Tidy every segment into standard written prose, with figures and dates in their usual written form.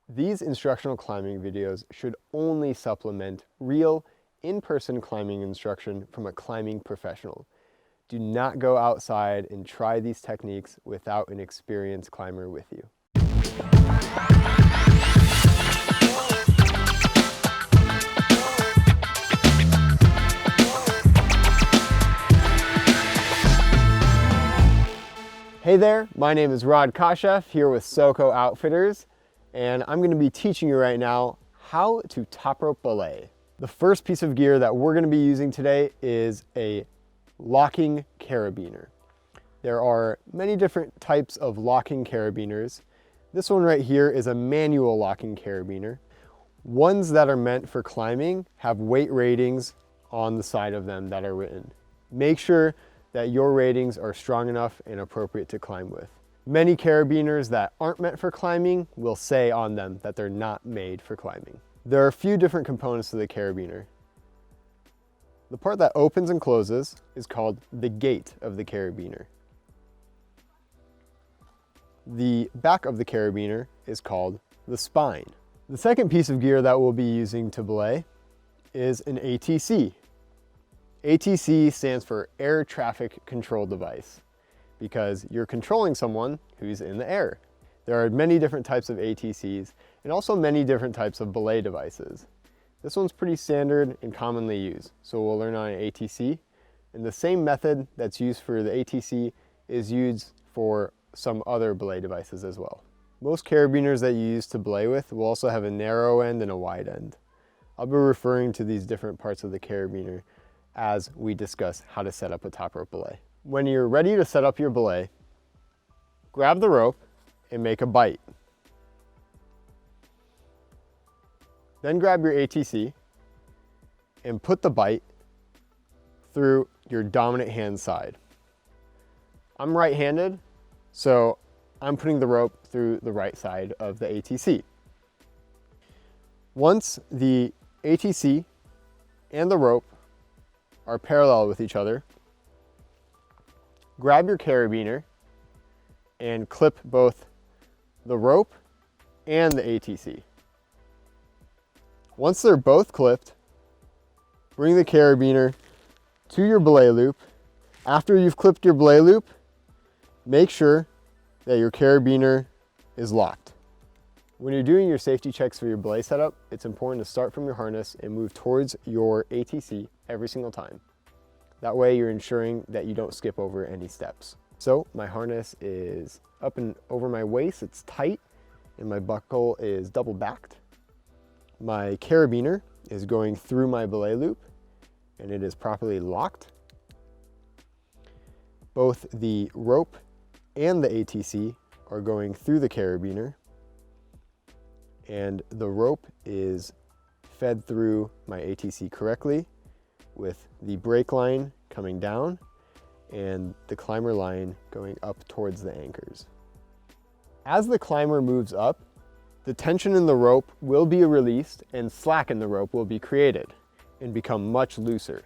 These instructional climbing videos should only supplement real, in-person climbing instruction from a climbing professional. Do not go outside and try these techniques without an experienced climber with you. Hey there, my name is Rod Kashef here with SOKO Outfitters, and I'm going to be teaching you right now how to top rope belay. The first piece of gear that we're going to be using today is a locking carabiner. There are many different types of locking carabiners. This one right here is a manual locking carabiner. Ones that are meant for climbing have weight ratings on the side of them that are written. Make sure that your ratings are strong enough and appropriate to climb with. Many carabiners that aren't meant for climbing will say on them that they're not made for climbing. There are a few different components to the carabiner. The part that opens and closes is called the gate of the carabiner. The back of the carabiner is called the spine. The second piece of gear that we'll be using to belay is an ATC. ATC stands for Air Traffic Control Device because you're controlling someone who's in the air. There are many different types of ATCs and also many different types of belay devices. This one's pretty standard and commonly used, so we'll learn on an ATC. And the same method that's used for the ATC is used for some other belay devices as well. Most carabiners that you use to belay with will also have a narrow end and a wide end. I'll be referring to these different parts of the carabiner as we discuss how to set up a top rope belay. When you're ready to set up your belay, grab the rope and make a bite. Then grab your ATC and put the bite through your dominant hand side. I'm right-handed, so I'm putting the rope through the right side of the ATC. Once the ATC and the rope are parallel with each other, grab your carabiner and clip both the rope and the ATC. Once they're both clipped, bring the carabiner to your belay loop. After you've clipped your belay loop, make sure that your carabiner is locked. When you're doing your safety checks for your belay setup, it's important to start from your harness and move towards your ATC every single time. That way you're ensuring that you don't skip over any steps. So my harness is up and over my waist, it's tight, and my buckle is double backed. My carabiner is going through my belay loop and it is properly locked. Both the rope and the ATC are going through the carabiner, and the rope is fed through my ATC correctly with the brake line coming down and the climber line going up towards the anchors. As the climber moves up, the tension in the rope will be released and slack in the rope will be created and become much looser.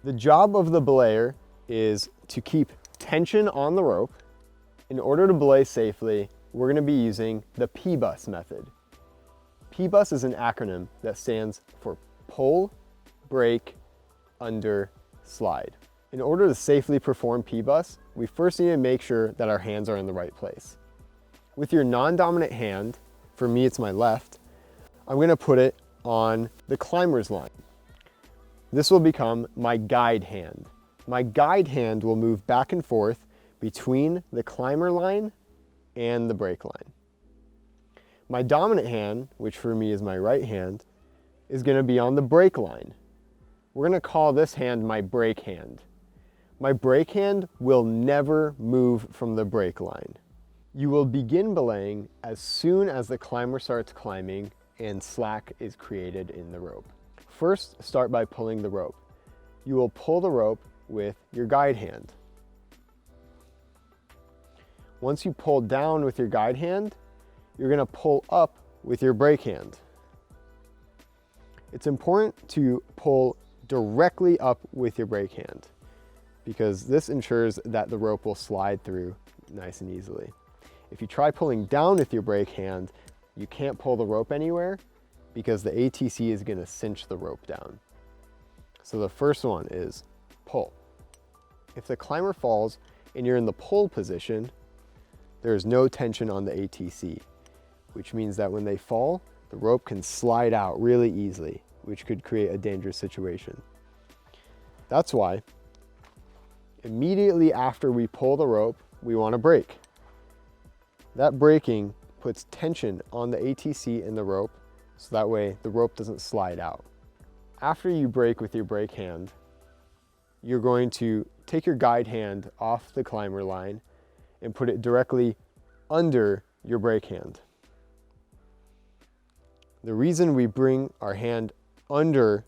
The job of the belayer is to keep tension on the rope. In order to belay safely, we're going to be using the P-bus method. P-bus is an acronym that stands for pull, break, under, slide. In order to safely perform P-bus, we first need to make sure that our hands are in the right place. With your non-dominant hand, for me it's my left, I'm going to put it on the climber's line. This will become my guide hand. My guide hand will move back and forth between the climber line and the brake line. My dominant hand, which for me is my right hand, is going to be on the brake line. We're going to call this hand my brake hand. My brake hand will never move from the brake line. You will begin belaying as soon as the climber starts climbing and slack is created in the rope. First, start by pulling the rope. You will pull the rope with your guide hand. Once you pull down with your guide hand, you're going to pull up with your brake hand. It's important to pull directly up with your brake hand because this ensures that the rope will slide through nice and easily. If you try pulling down with your brake hand, you can't pull the rope anywhere because the ATC is going to cinch the rope down. So the first one is pull. If the climber falls and you're in the pull position, there's no tension on the ATC, which means that when they fall, the rope can slide out really easily, which could create a dangerous situation. That's why immediately after we pull the rope, we want to break. That breaking puts tension on the ATC and the rope, so that way the rope doesn't slide out. After you break with your brake hand, you're going to take your guide hand off the climber line and put it directly under your brake hand. The reason we bring our hand under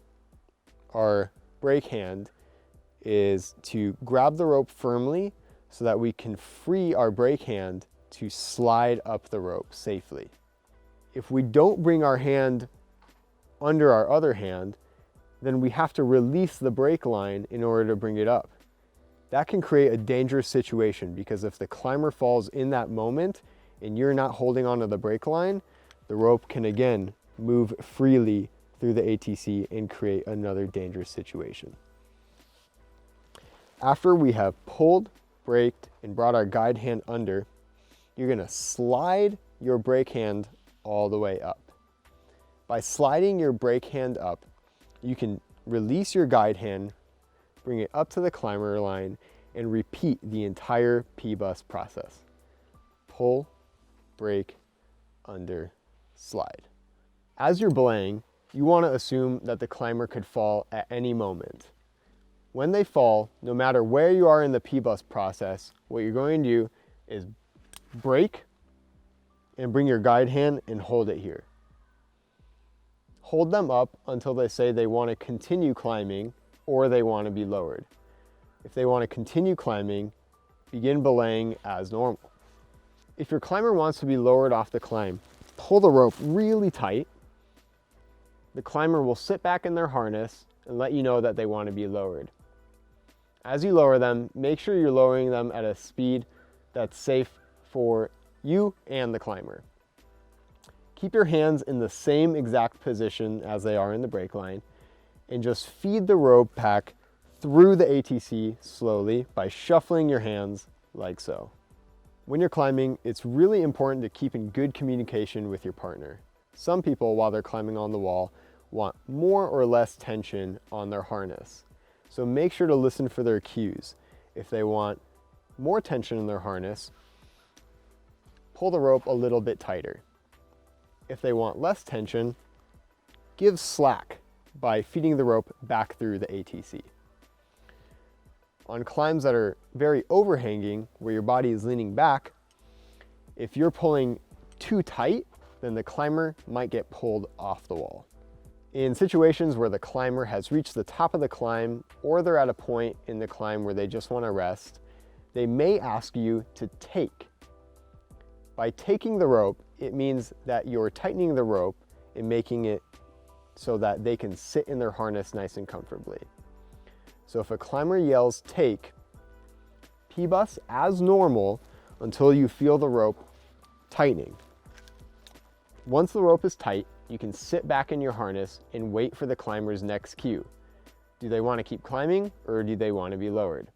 our brake hand is to grab the rope firmly so that we can free our brake hand to slide up the rope safely. If we don't bring our hand under our other hand, then we have to release the brake line in order to bring it up. That can create a dangerous situation because if the climber falls in that moment and you're not holding onto the brake line, the rope can again move freely through the ATC and create another dangerous situation. After we have pulled, braked, and brought our guide hand under, you're going to slide your brake hand all the way up. By sliding your brake hand up, you can release your guide hand, bring it up to the climber line, and repeat the entire P-bus process. Pull, brake, under, slide. As you're belaying, you want to assume that the climber could fall at any moment. When they fall, no matter where you are in the P-bus process, what you're going to do is brake and bring your guide hand and hold it here. Hold them up until they say they want to continue climbing or they want to be lowered. If they want to continue climbing, begin belaying as normal. If your climber wants to be lowered off the climb, pull the rope really tight. The climber will sit back in their harness and let you know that they want to be lowered. As you lower them, make sure you're lowering them at a speed that's safe for you and the climber. Keep your hands in the same exact position as they are in the brake line and just feed the rope back through the ATC slowly by shuffling your hands like so. When you're climbing, it's really important to keep in good communication with your partner. Some people, while they're climbing on the wall, want more or less tension on their harness. So make sure to listen for their cues. If they want more tension in their harness, pull the rope a little bit tighter. If they want less tension, give slack by feeding the rope back through the ATC. On climbs that are very overhanging, where your body is leaning back, if you're pulling too tight, then the climber might get pulled off the wall. In situations where the climber has reached the top of the climb or they're at a point in the climb where they just want to rest, they may ask you to take. By taking the rope, it means that you're tightening the rope and making it so that they can sit in their harness nice and comfortably. So if a climber yells take, P-bus as normal until you feel the rope tightening. Once the rope is tight, you can sit back in your harness and wait for the climber's next cue. Do they want to keep climbing or do they want to be lowered?